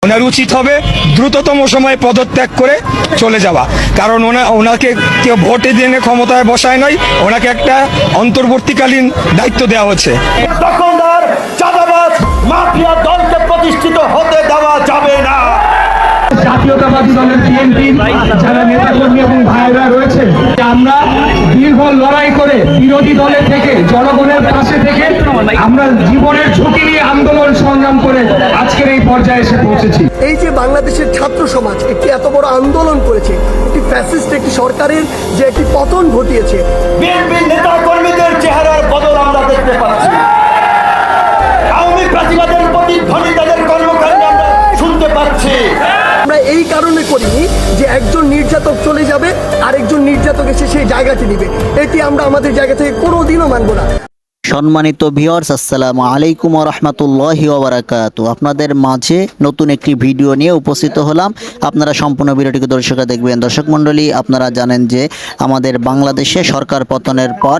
ওনার উচিত হবে দ্রুততম সময়ে পদত্যাগ করে চলে যাওয়া, কারণ ওনাকে কেউ ভোটে দিয়ে ক্ষমতায় বসায় নয়, ওনাকে একটা অন্তর্বর্তীকালীন দায়িত্ব দেওয়া হচ্ছে। দখলদার চাঁদাবাজ মাফিয়া দলকে প্রতিষ্ঠিত হতে দেওয়া যাবে না। জাতীয়তাবাদী দলের বিএনপি যারা নেতাকর্মী এবং ভাইরা রয়েছে, আমরা দীর্ঘ লড়াই করে বিরোধী দলের থেকে জনগণের পাশে থেকে আমরা জীবনের ঝুঁকি নিয়ে আন্দোলন সংগ্রাম করে আজকের এই পর্যায়ে এসে পৌঁছেছি। এই যে বাংলাদেশের ছাত্র সমাজ একটি এত বড় আন্দোলন করেছে, একটি ফ্যাসিস্ট একটি সরকারের যে একটি পতন ঘটিয়েছে, বিএনপি নেতা কর্মীদের চেহারার বদল আমরা দেখতে পাচ্ছি। আওয়ামী প্রতিবাদের প্রতিধ্বনি তাদের কর্মকাণ্ডে আমরা শুনতে পাচ্ছি। আমরা এই কারণে করিনি যে একজন নির্যাতক চলে যাবে আর একজন নির্যাতক এসে সেই জায়গাটি নিবে, এটি আমরা আমাদের জায়গা থেকে কোনোদিনও মানব না। সম্মানিত ভিউয়ার্স, আসসালামু আলাইকুম ওয়া রাহমাতুল্লাহি ওয়া বারাকাতুহু। আপনাদের মাঝে নতুন একটি ভিডিও নিয়ে উপস্থিত হলাম। আপনারা সম্পূর্ণ ভিডিওটিকে দর্শকরা দেখবেন। দর্শক মণ্ডলী, আপনারা জানেন যে আমাদের বাংলাদেশে সরকার পতনের পর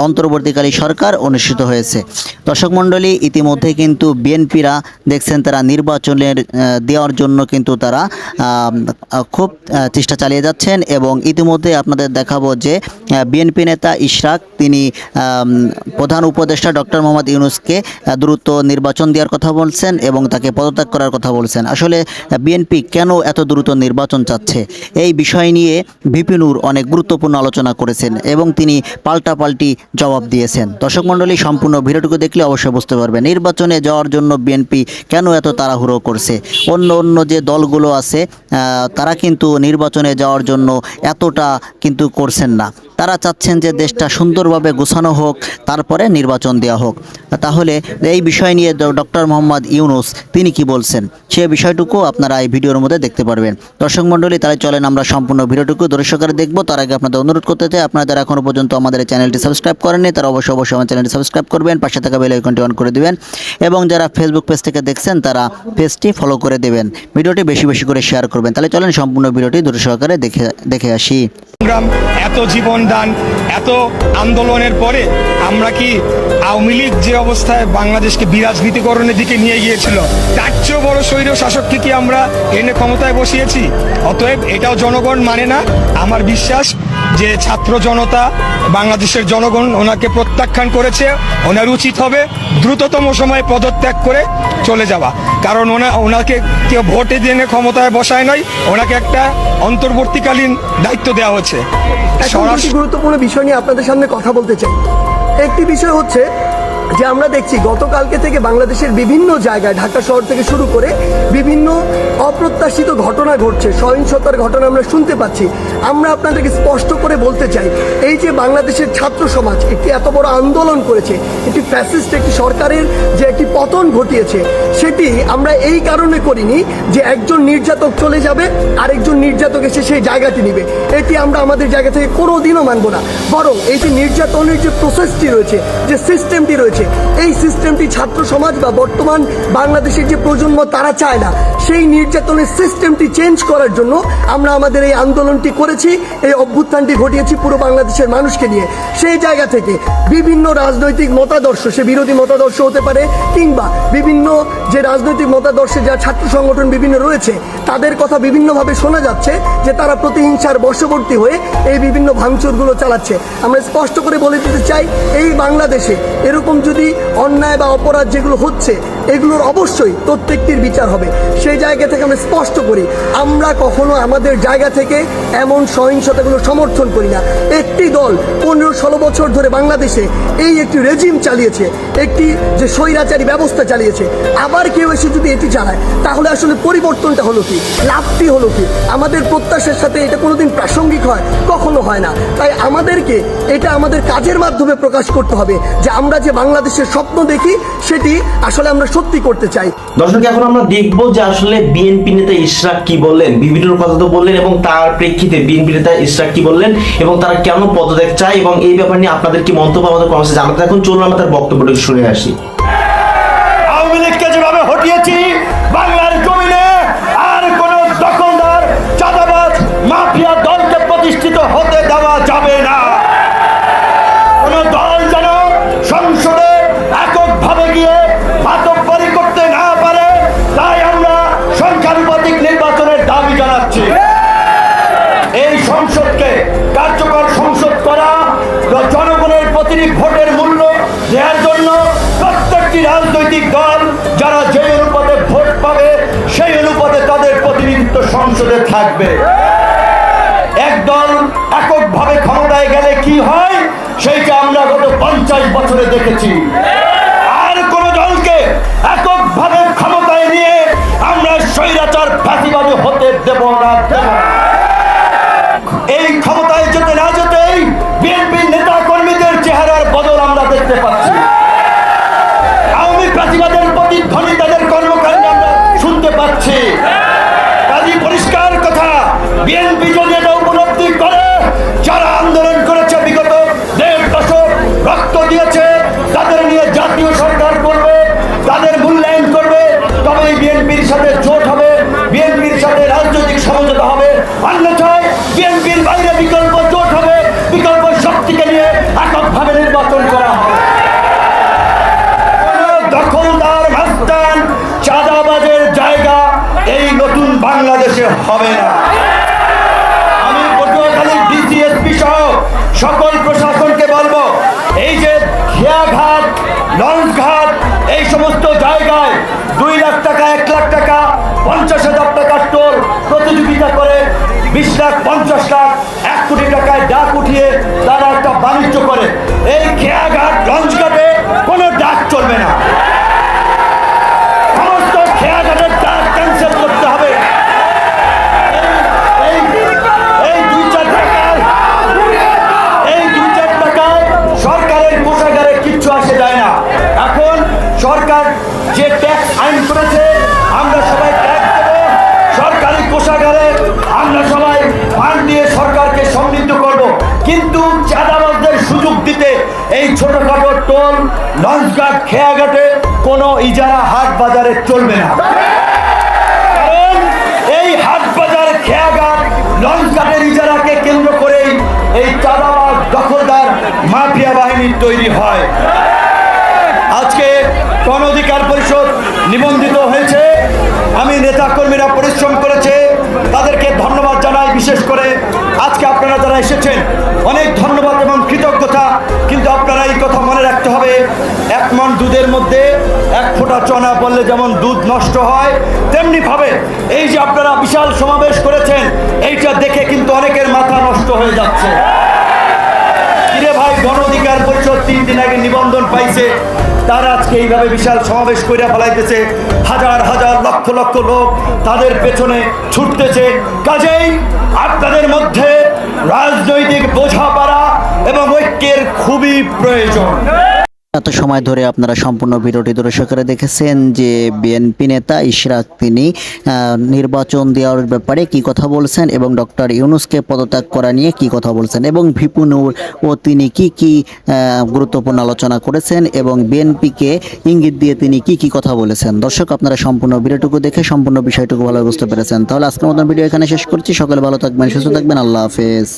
অন্তর্বর্তীকালী সরকার অনুষ্ঠিত হয়েছে। দর্শক মণ্ডলী, ইতিমধ্যে কিন্তু বিএনপিরা দেখছেন তারা নির্বাচনের দেওয়ার জন্য কিন্তু তারা খুব চেষ্টা চালিয়ে যাচ্ছেন, এবং ইতিমধ্যে আপনাদের দেখাবো যে বিএনপি নেতা ইশরাক তিনি প্রধান উপদেষ্টা ডক্টর মোহাম্মদ ইউনূসকে দ্রুত নির্বাচন দেওয়ার কথা বলছেন এবং তাকে পদত্যাগ করার কথা বলছেন। আসলে বিএনপি কেন এত দ্রুত নির্বাচন চাচ্ছে, এই বিষয় নিয়ে ভিপি নূর অনেক গুরুত্বপূর্ণ আলোচনা করেছেন এবং তিনি পাল্টাপাল্টি জবাব দিয়েছেন। দর্শক মণ্ডলী, সম্পূর্ণ ভিডিওটুকু দেখলে অবশ্যই বুঝতে পারবেন নির্বাচনে যাওয়ার জন্য বিএনপি কেন এত তাড়াহুড়ো করছে। অন্য যে দলগুলো আছে তারা কিন্তু নির্বাচনে যাওয়ার জন্য এতটা কিন্তু করছেন না। তারা চাচ্ছেন যে দেশটা সুন্দরভাবে গোছানো হোক, তারপরে নির্বাচন দেওয়া হোক। তাহলে এই বিষয় নিয়ে ডক্টর মোহাম্মদ ইউনূস তিনি কি বলছেন, সে বিষয়টুকু আপনারা এই ভিডিওর মধ্যে দেখতে পারবেন। দর্শক মণ্ডলী, তাহলে চলেন আমরা সম্পূর্ণ ভিডিওটুকু দর্শকরা দেখব। তার আগে আপনাদের অনুরোধ করতে চাই, আপনারা যারা এখনও পর্যন্ত আমাদের এই চ্যানেলটি সাবস্ক্রাইব করেননি তারা অবশ্যই আমার চ্যানেলটি সাবস্ক্রাইব করবেন, পাশে থাকা বেল আইকনটি অন করে দিবেন, এবং যারা ফেসবুক পেজ থেকে দেখছেন তারা পেজটি ফলো করে দেবেন, ভিডিওটি বেশি বেশি করে শেয়ার করবেন। তাহলে চলেন সম্পূর্ণ ভিডিওটি দর্শকরা দেখে আসি। সংগ্রাম, এত জীবন দান, এত আন্দোলনের পরে আমরা কি আওয়ামী লীগ যে অবস্থায় বাংলাদেশকে বিরাজনীতিকরণের দিকে নিয়ে গিয়েছিল, তার চেয়েও বড় স্বৈর শাসককে কি আমরা এনে ক্ষমতায় বসিয়েছি? অতএব এটাও জনগণ মানে না। আমার বিশ্বাস যে ছাত্র জনতা, বাংলাদেশের জনগণ ওনাকে প্রত্যাখ্যান করেছে। ওনার উচিত হবে দ্রুততম সময়ে পদত্যাগ করে চলে যাওয়া, কারণ ওনাকে কেউ ভোটে দিয়ে ক্ষমতায় বসায় নয়, ওনাকে একটা অন্তর্বর্তীকালীন দায়িত্ব দেওয়া হচ্ছে। একটি গুরুত্বপূর্ণ বিষয় নিয়ে আপনাদের সামনে কথা বলতে চাই। একটি বিষয় হচ্ছে যে আমরা দেখছি গতকালকে থেকে বাংলাদেশের বিভিন্ন জায়গায়, ঢাকা শহর থেকে শুরু করে বিভিন্ন অপ্রত্যাশিত ঘটনা ঘটছে, সহিংসতার ঘটনা আমরা শুনতে পাচ্ছি। আমরা আপনাদেরকে স্পষ্ট করে বলতে চাই, এই যে বাংলাদেশের ছাত্র সমাজ একটি এত বড় আন্দোলন করেছে, একটি ফ্যাসিস্ট একটি সরকারের যে একটি পতন ঘটিয়েছে, সেটি আমরা এই কারণে করিনি যে একজন নির্যাতক চলে যাবে আর একজন নির্যাতক এসে সেই জায়গাটি নিবে, এটি আমরা আমাদের জায়গা থেকে কোনোদিনও মানব না। বরং এই যে নির্যাতনের যে প্রসেসটি রয়েছে, যে সিস্টেমটি রয়েছে, এই সিস্টেমটি ছাত্র সমাজ বা বর্তমান বাংলাদেশের যে প্রজন্ম তারা চায় না। সেই নির্যাতনের সিস্টেমটি চেঞ্জ করার জন্য আমরা আমাদের এই আন্দোলনটি করেছি, এই অভ্যুত্থানটি ঘটিয়েছি পুরো বাংলাদেশের মানুষকে নিয়ে। সেই জায়গা থেকে বিভিন্ন রাজনৈতিক মতাদর্শ, সে বিরোধী মতাদর্শ হতে পারে, কিংবা বিভিন্ন যে রাজনৈতিক মতাদর্শে যা ছাত্র সংগঠন বিভিন্ন রয়েছে, তাদের কথা বিভিন্নভাবে শোনা যাচ্ছে যে তারা প্রতিহিংসার বশবর্তী হয়ে এই বিভিন্ন ভাঙচুরগুলো চালাচ্ছে। আমরা স্পষ্ট করে বলে দিতে চাই, এই বাংলাদেশে এরকম যদি অন্যায় বা অপরাধ যেগুলো হচ্ছে, এগুলোর অবশ্যই প্রত্যেকটির বিচার হবে। সেই জায়গা থেকে আমরা স্পষ্ট করি, আমরা কখনো আমাদের জায়গা থেকে এমন সহিংসতাগুলো সমর্থন করি না। একটি দল 15-16 বছর ধরে বাংলাদেশে এই একটি রেজিম চালিয়েছে, একটি যে স্বৈরাচারী ব্যবস্থা চালিয়েছে, আবার কেউ এসে যদি এটি চালায়, তাহলে আসলে পরিবর্তনটা হলো কি, লাভটি হলো কি? আমাদের প্রত্যাশার সাথে এটা কোনোদিন প্রাসঙ্গিক হয়? কখনো হয় না। তাই আমাদেরকে এটা আমাদের কাজের মাধ্যমে প্রকাশ করতে হবে যে আমরা যে বাংলাদেশের স্বপ্ন দেখি সেটি আসলে আমরা সত্যি করতে চাই। দর্শক, এখন আমরা দেখব যে আসলে বিএনপি নেতা ইশরাক কি বললেন। বিভিন্নর কথা তো বললেন, এবং তার প্রেক্ষিতে বিএনপি নেতা ইশরাক কি বললেন এবং তারা কেন পদত্যাগ চায়, এবং এই ব্যাপার নিয়ে আপনাদের কি মন্তব্য আমাদের কমেন্টে জানাতে। এখন চলুন আমরা তার বক্তব্যটা শুনে আসি। আওয়ামী লীগকে যেভাবে হটিয়েছি বাংলার জমিনে, আর কোন দখলদার চাঁদাবাজ মাফিয়া দলকে প্রতিষ্ঠিত হতে দেওয়া যাবে না। কোন দল যেন সংসদে এককভাবে গিয়ে মাতব্বরি করতে না পারে, সংসদে থাকবে। একদল এককভাবে ক্ষমতায় গেলে কি হয় সেইটা আমরা গত 50 বছরে দেখেছি। আর কোন দলকে এককভাবে ক্ষমতায় নিয়ে আমরা স্বৈরাচার ফ্যাসিবাদী হতে দেব না। এই ক্ষমতায় যেতে না যেতেই বিএনপির নেতা কর্মীদের চেহারার বদল আমরা দেখতে পাচ্ছি। আওয়ামী ফ্যাসিবাদের প্রতিধ্বনি তাদের কর্মকাণ্ডে আমরা শুনতে পাচ্ছি। কাজী পরিষ্কার কথা, বিএনপি যদি এটা উপলব্ধি করে, যারা আন্দোলন করেছে বিগত 1.5 দশক রক্ত দিয়েছে, তাদের নিয়ে জাতীয় সরকার করবে, তাদের মূল্যায়ন করবে, তবে বিএনপির সাথে জোট হবে, বিএনপির সাথে রাজনৈতিক সমঝোতা হবে। অন্যথায় বিএনপির বাইরে বিকল্প জোট হবে, বিকল্প শক্তিকে নিয়ে এককভাবে নির্বাচন করা হবে। দখলদার মাস্তান চাঁদাবাজের জায়গা এই নতুন বাংলাদেশে হবে না। আমি পটুয়াখালী ডিসিএসপি সহ সকল প্রশাসনকে বলবো, এই যে খেয়াঘাট, লঞ্চ ঘাট, এই সমস্ত জায়গায় 2 লাখ টাকা, 1 লাখ টাকা, 50,000 টাকার টোল প্রতিযোগিতা করে 20 লাখ, 50 লাখ, 1 কোটি টাকায় ডাক উঠিয়ে তারা একটা বাণিজ্য করে। এই খেয়াঘাট, লঞ্চ ঘাটে কোনো ডাক চলবে না। সমস্ত খেয়াঘাটের ডাক ক্যান্সেল করতে হবে। এই 2-4 টাকায় সরকারের কোষাগারে কিচ্ছু আসে যায় না। এখন সরকার যে ট্যাক্স আইন করেছে, আমরা সবাই ট্যাক্স দেবো সরকারি কোষাগারে, আমরা সবাই ফান্ড দিয়ে সরকারকে সমৃদ্ধ করব। কিন্তু চাঁদাবাজদের সুযোগ দিতে এই ছোটখাটো টোল, লঞ্চঘাট, খেয়াঘাটে কোনো ইজারা হাট বাজারে চলবে না। কারণ এই হাট বাজার, খেয়াঘাট, লঞ্চঘাটের ইজারাকে কেন্দ্র করেই এই চাঁদাবাজ, দখলদার, মাফিয়া বাহিনী তৈরি হয়। আজকে গণ অধিকার পরিষদ নিবন্ধিত হয়েছে। আমি নেতা কর্মীরা পরিশ্রম করেছে, তাদেরকে ধন্যবাদ জানাই। বিশেষ করে আজকে আপনারা যারা এসেছেন, অনেক ধন্যবাদ এবং কৃতজ্ঞতা। কিন্তু আপনারা এই কথা মনে রাখতে হবে, 1 মণ দুধের মধ্যে 1 ফোঁটা চনা পড়লে যেমন দুধ নষ্ট হয়, তেমনি ভাবে এই যে আপনারা বিশাল সমাবেশ করেছেন, এইটা দেখে কিন্তু অনেকের মাথা নষ্ট হয়ে যাচ্ছে। কিরে ভাই, গণ অধিকার পরিষদ 3 দিন আগে নিবন্ধন পাইছে, তারা আজকে এইভাবে বিশাল সমাবেশ কইরা ফেলাইতেছে, হাজার হাজার লক্ষ লক্ষ লোক তাদের পেছনে ছুটতেছে। কাজেই আপনাদের মধ্যে রাজনৈতিক বোঝাপড়া এবং ঐক্যের খুবই প্রয়োজন। এত সময় ধরে আপনারা সম্পূর্ণ ভিডিওটি দর্শক করে দেখেছেন যে বিএনপি নেতা ইশরাক তিনি নির্বাচন দেওয়ার ব্যাপারে কি কথা বলছেন এবং ডক্টর ইউনূসকে পদত্যাগ করা নিয়ে কি কথা বলছেন এবং ভিপুনুর ও তিনি কি গুরুত্বপূর্ণ আলোচনা করেছেন এবং বিএনপিকে ইঙ্গিত দিয়ে তিনি কি কথা বলেছেন। দর্শক, আপনারা সম্পূর্ণ ভিডিওটুকু দেখে সম্পূর্ণ বিষয়টুকু ভালো বুঝতে পেরেছেন। তাহলে আজকের মতন ভিডিও এখানে শেষ করছি। সকলে ভালো থাকবেন, সুস্থ থাকবেন। আল্লাহ হাফেজ।